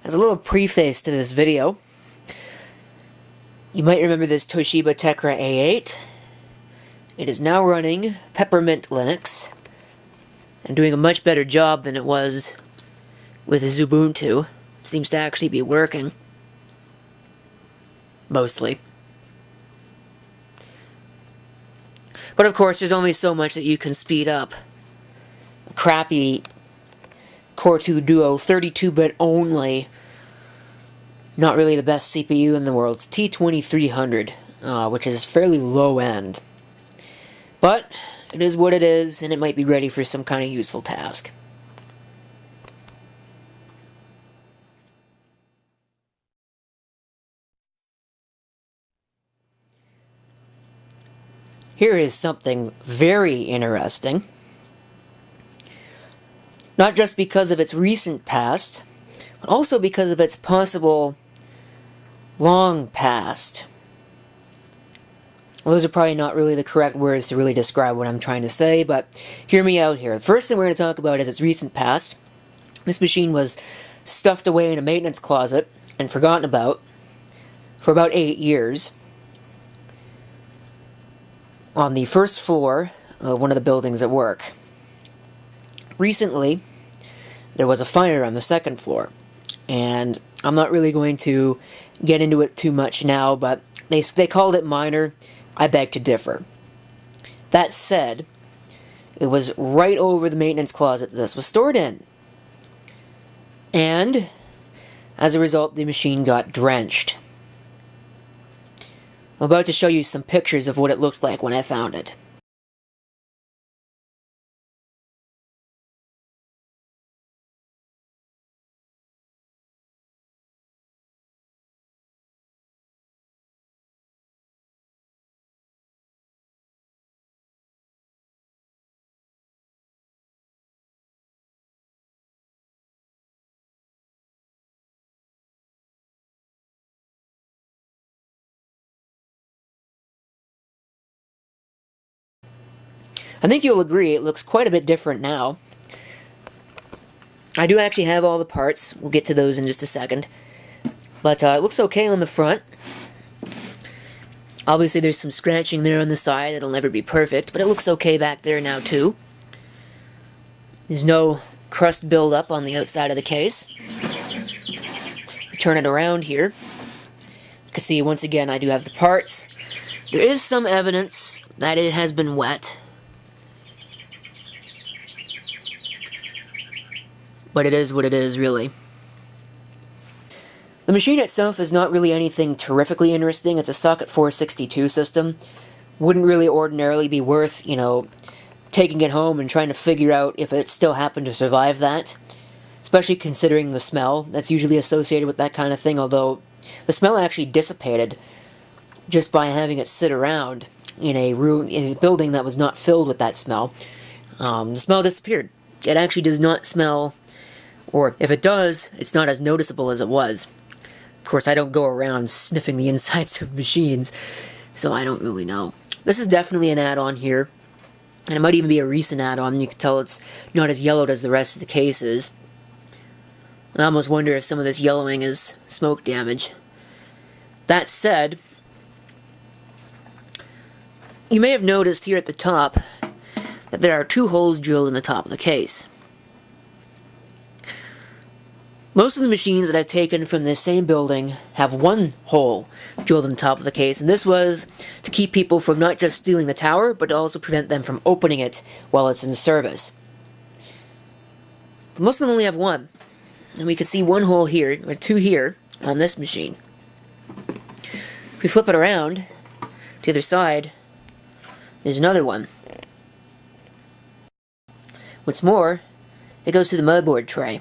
As a little preface to this video, you might remember this Toshiba Tecra A8. It is now running Peppermint Linux, and doing a much better job than it was with Ubuntu. Seems to actually be working. Mostly. But of course, there's only so much that you can speed up. A crappy Core 2 Duo 32-bit only, not really the best CPU in the world. It's T2300, which is fairly low end. But it is what it is, and it might be ready for some kind of useful task. Here is something very interesting. Not just because of its recent past, but also because of its possible long past. Well, those are probably not really the correct words to really describe what I'm trying to say, but hear me out here. The first thing we're going to talk about is its recent past. This machine was stuffed away in a maintenance closet and forgotten about for about 8 years on the first floor of one of the buildings at work. Recently, there was a fire on the second floor, and I'm not really going to get into it too much now, but they called it minor. I beg to differ. That said, it was right over the maintenance closet this was stored in. And, as a result, the machine got drenched. I'm about to show you some pictures of what it looked like when I found it. I think you'll agree it looks quite a bit different now. I do actually have all the parts. We'll get to those in just a second. But it looks okay on the front. Obviously there's some scratching there on the side. It'll never be perfect, but it looks okay back there now too. There's no crust buildup on the outside of the case. Turn it around here. You can see once again I do have the parts. There is some evidence that it has been wet. But it is what it is, really. The machine itself is not really anything terrifically interesting. It's a socket 462 system. Wouldn't really ordinarily be worth, taking it home and trying to figure out if it still happened to survive that. Especially considering the smell that's usually associated with that kind of thing, although the smell actually dissipated just by having it sit around in a building that was not filled with that smell. The smell disappeared. It actually does not smell, or if it does, it's not as noticeable as it was. Of course, I don't go around sniffing the insides of machines, so I don't really know. This is definitely an add-on here, and it might even be a recent add-on. You can tell it's not as yellowed as the rest of the cases. I almost wonder if some of this yellowing is smoke damage. That said, you may have noticed here at the top that there are 2 holes drilled in the top of the case. Most of the machines that I've taken from this same building have 1 hole drilled in the top of the case, and this was to keep people from not just stealing the tower, but to also prevent them from opening it while it's in service. But most of them only have 1, and we can see 1 hole here, or 2 here, on this machine. If we flip it around to the other side, there's another one. What's more, it goes to the motherboard tray.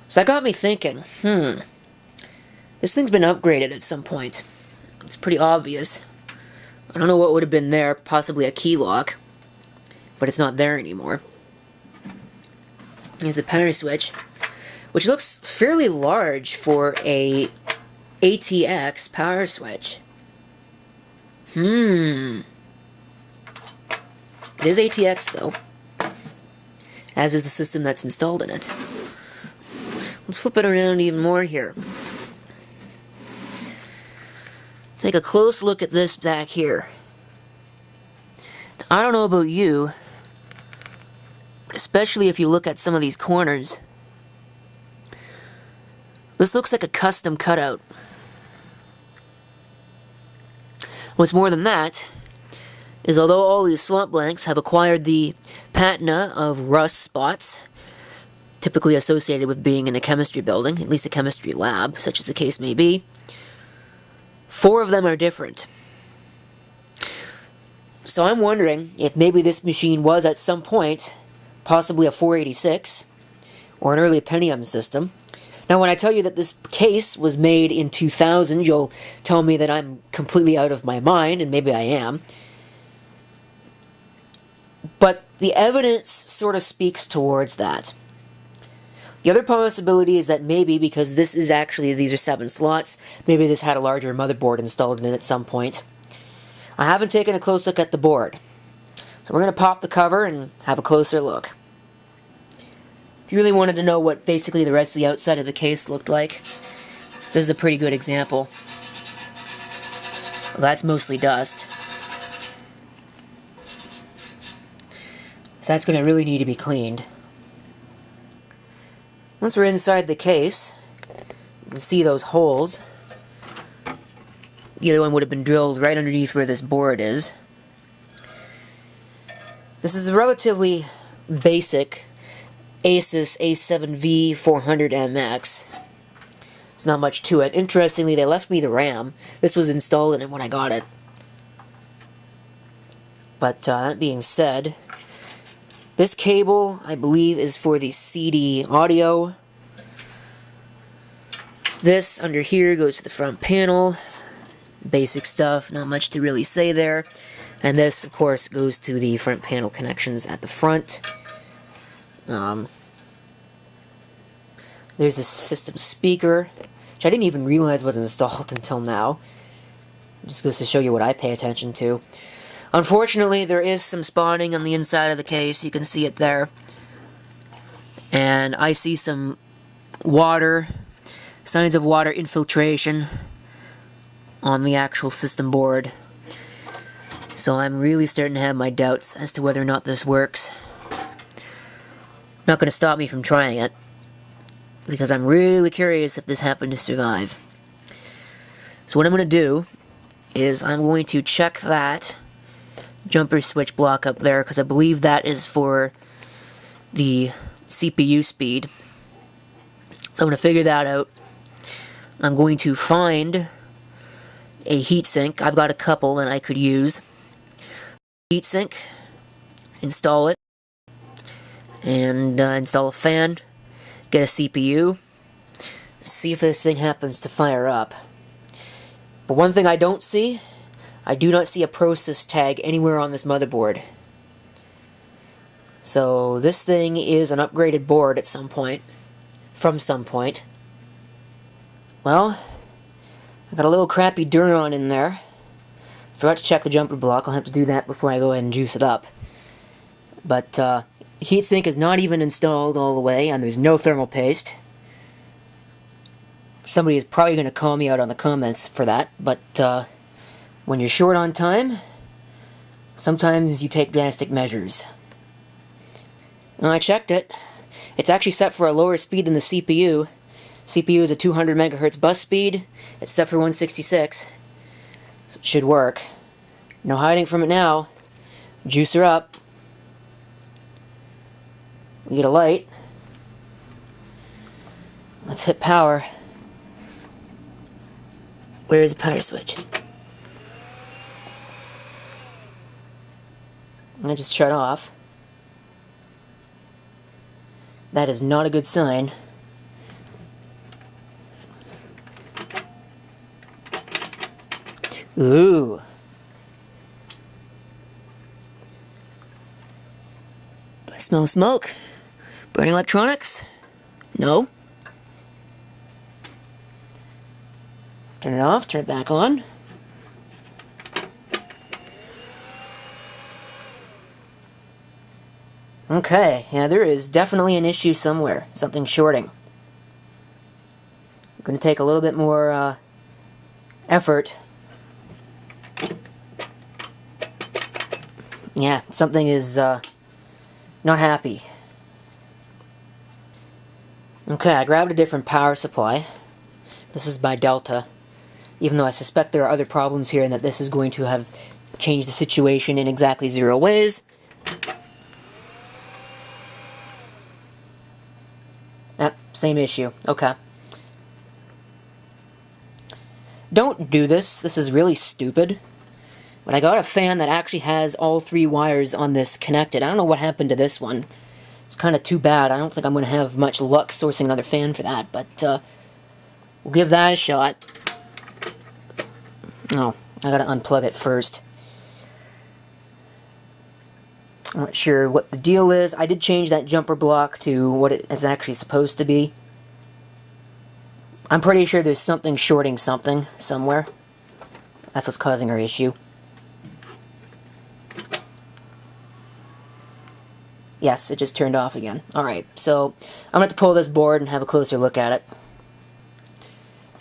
So that got me thinking, this thing's been upgraded at some point. It's pretty obvious. I don't know what would have been there, possibly a key lock, but it's not there anymore. Here's the power switch, which looks fairly large for a ATX power switch. It is ATX though, as is the system that's installed in it. Let's flip it around even more here. Take a close look at this back here. I don't know about you, but especially if you look at some of these corners, this looks like a custom cutout. What's more than that is, although all these slot blanks have acquired the patina of rust spots, typically associated with being in a chemistry building, at least a chemistry lab, such as the case may be, 4 of them are different. So I'm wondering if maybe this machine was at some point possibly a 486 or an early Pentium system. Now when I tell you that this case was made in 2000, you'll tell me that I'm completely out of my mind, and maybe I am. But the evidence sort of speaks towards that. The other possibility is that maybe, because these are 7 slots, maybe this had a larger motherboard installed in it at some point. I haven't taken a close look at the board, so we're going to pop the cover and have a closer look. If you really wanted to know what basically the rest of the outside of the case looked like, this is a pretty good example. Well, that's mostly dust. So that's going to really need to be cleaned. Once we're inside the case, you can see those holes. The other one would have been drilled right underneath where this board is. This is a relatively basic Asus A7V 400MX. There's not much to it. Interestingly, they left me the RAM. This was installed in it when I got it. But that being said, this cable, I believe, is for the CD audio. This under here goes to the front panel. Basic stuff, not much to really say there. And this, of course, goes to the front panel connections at the front. There's the system speaker, which I didn't even realize was installed until now. It just goes to show you what I pay attention to. Unfortunately, there is some spotting on the inside of the case. You can see it there. And I see some water, signs of water infiltration on the actual system board. So I'm really starting to have my doubts as to whether or not this works. Not going to stop me from trying it, because I'm really curious if this happened to survive. So what I'm going to do is I'm going to check that jumper switch block up there, because I believe that is for the CPU speed. So I'm going to figure that out. I'm going to find a heatsink. I've got a couple that I could use. Heatsink, install it, and install a fan, get a CPU, see if this thing happens to fire up. But one thing I don't see, I do not see a Prosys tag anywhere on this motherboard. So this thing is an upgraded board at some point, from some point. Well, I got a little crappy Duron in there. Forgot to check the jumper block. I'll have to do that before I go ahead and juice it up. But heatsink is not even installed all the way, and there's no thermal paste. Somebody is probably going to call me out on the comments for that, but when you're short on time, sometimes you take drastic measures. Well, I checked it. It's actually set for a lower speed than the CPU. CPU is a 200 megahertz bus speed. It's set for 166. So it should work. No hiding from it now. Juice her up. We get a light. Let's hit power. Where is the power switch? I just shut off. That is not a good sign. Ooh. Do I smell smoke? Burning electronics? No. Turn it off, turn it back on. Okay, yeah, there is definitely an issue somewhere. Something shorting. Going to take a little bit more effort. Yeah, something is not happy. Okay, I grabbed a different power supply. This is my Delta. Even though I suspect there are other problems here and that this is going to have changed the situation in exactly 0 ways. Yep, same issue. Okay. Don't do this. This is really stupid. But I got a fan that actually has all 3 wires on this connected. I don't know what happened to this one. It's kind of too bad. I don't think I'm going to have much luck sourcing another fan for that, but we'll give that a shot. Oh, I gotta unplug it first. I'm not sure what the deal is. I did change that jumper block to what it's actually supposed to be. I'm pretty sure there's something shorting something somewhere. That's what's causing our issue. Yes, it just turned off again. Alright, so I'm going to have to pull this board and have a closer look at it.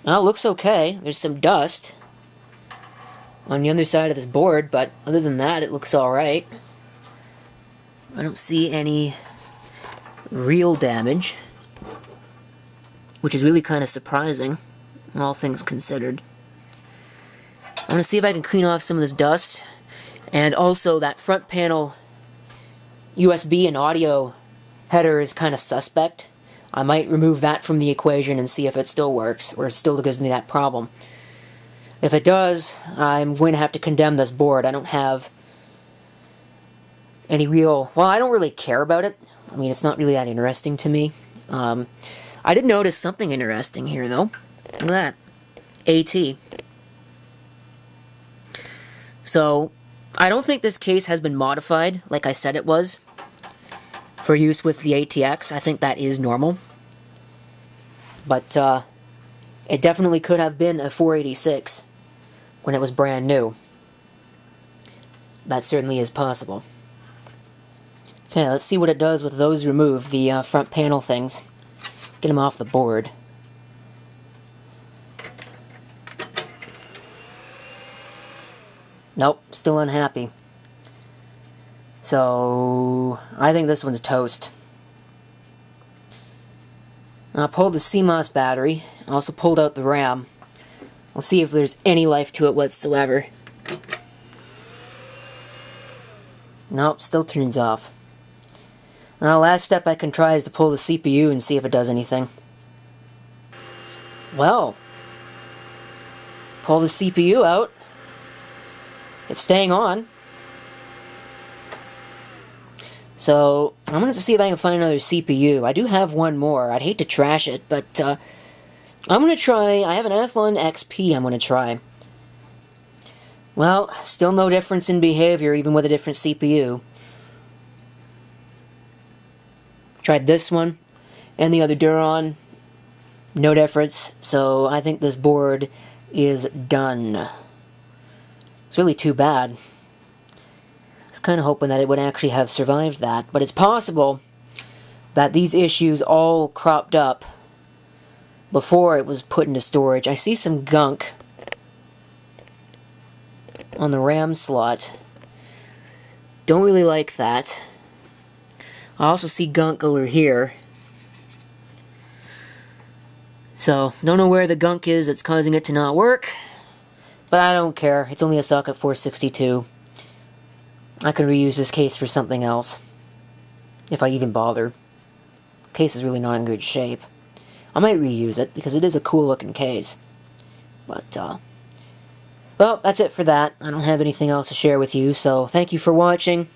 Now, it looks okay. There's some dust on the other side of this board, but other than that, it looks alright. I don't see any real damage, which is really kind of surprising, all things considered. I'm going to see if I can clean off some of this dust, and also that front panel USB and audio header is kind of suspect. I might remove that from the equation and see if it still works, or still gives me that problem. If it does, I'm going to have to condemn this board. I don't have any real... Well, I don't really care about it. I mean, it's not really that interesting to me. I did notice something interesting here, though. Look at that. AT. So, I don't think this case has been modified, like I said it was, for use with the ATX. I think that is normal. But, it definitely could have been a 486 when it was brand new. That certainly is possible. Okay, let's see what it does with those removed, the front panel things. Get them off the board. Nope, still unhappy. So, I think this one's toast. I pulled the CMOS battery. I also pulled out the RAM. We'll see if there's any life to it whatsoever. Nope, still turns off. Now, last step I can try is to pull the CPU and see if it does anything. Well, pull the CPU out. It's staying on. So, I'm going to have to see if I can find another CPU. I do have one more. I'd hate to trash it, but I'm going to try... I have an Athlon XP I'm going to try. Well, still no difference in behavior, even with a different CPU. Tried this one, and the other Duron. No difference, so I think this board is done. It's really too bad. I was kind of hoping that it would actually have survived that, but it's possible that these issues all cropped up before it was put into storage. I see some gunk on the RAM slot. Don't really like that. I also see gunk over here. So, don't know where the gunk is that's causing it to not work. But I don't care. It's only a socket 462. I can reuse this case for something else. If I even bother. The case is really not in good shape. I might reuse it, because it is a cool looking case. But, well, that's it for that. I don't have anything else to share with you, so thank you for watching.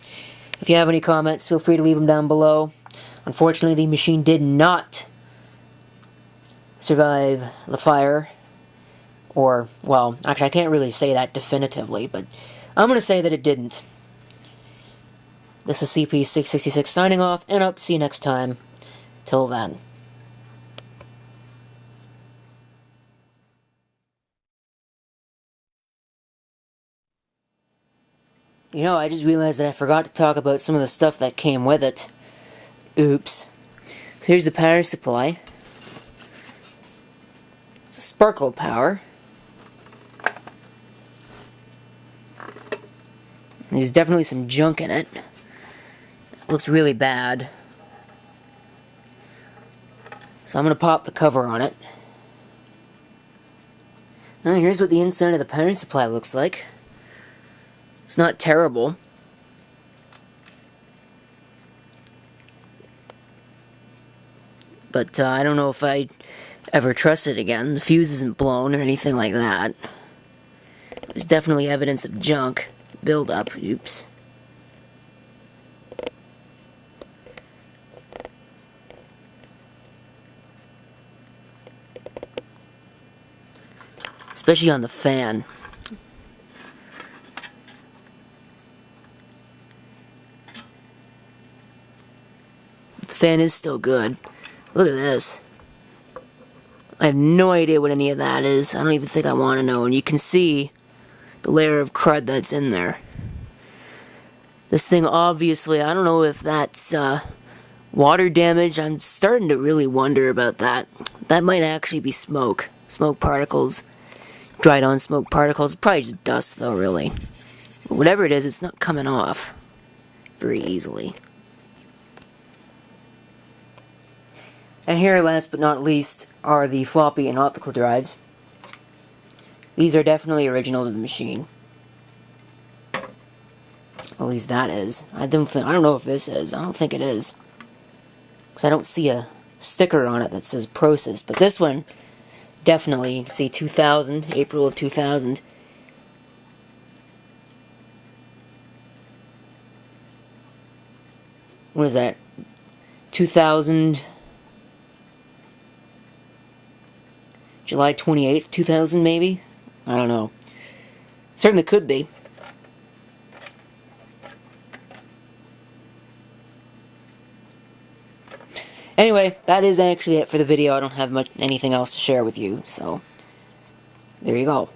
If you have any comments, feel free to leave them down below. Unfortunately, the machine did not survive the fire. Or, well, actually, I can't really say that definitively, but I'm going to say that it didn't. This is CP666 signing off, and I'll see you next time. Till then. You know, I just realized that I forgot to talk about some of the stuff that came with it. Oops. So here's the power supply. sparkle power. There's definitely some junk in it. It looks really bad. So I'm going to pop the cover on it. Now here's what the inside of the power supply looks like. It's not terrible. But I don't know if I'd ever trust it again. The fuse isn't blown or anything like that. There's definitely evidence of junk buildup. Oops. Especially on the fan. The fan is still good. Look at this. I have no idea what any of that is. I don't even think I want to know. And you can see the layer of crud that's in there. This thing obviously, I don't know if that's water damage. I'm starting to really wonder about that. That might actually be smoke. Smoke particles. Dried on smoke particles. Probably just dust though, really. But whatever it is, it's not coming off very easily. And here, last but not least, are the floppy and optical drives. These are definitely original to the machine. At least that is. I don't know if this is. I don't think it is. Because I don't see a sticker on it that says Prosys. But this one, definitely, you can see 2000, April of 2000. What is that? 2000... July 28th, 2000 maybe? I don't know. Certainly could be. Anyway, that is actually it for the video. I don't have anything else to share with you, so there you go.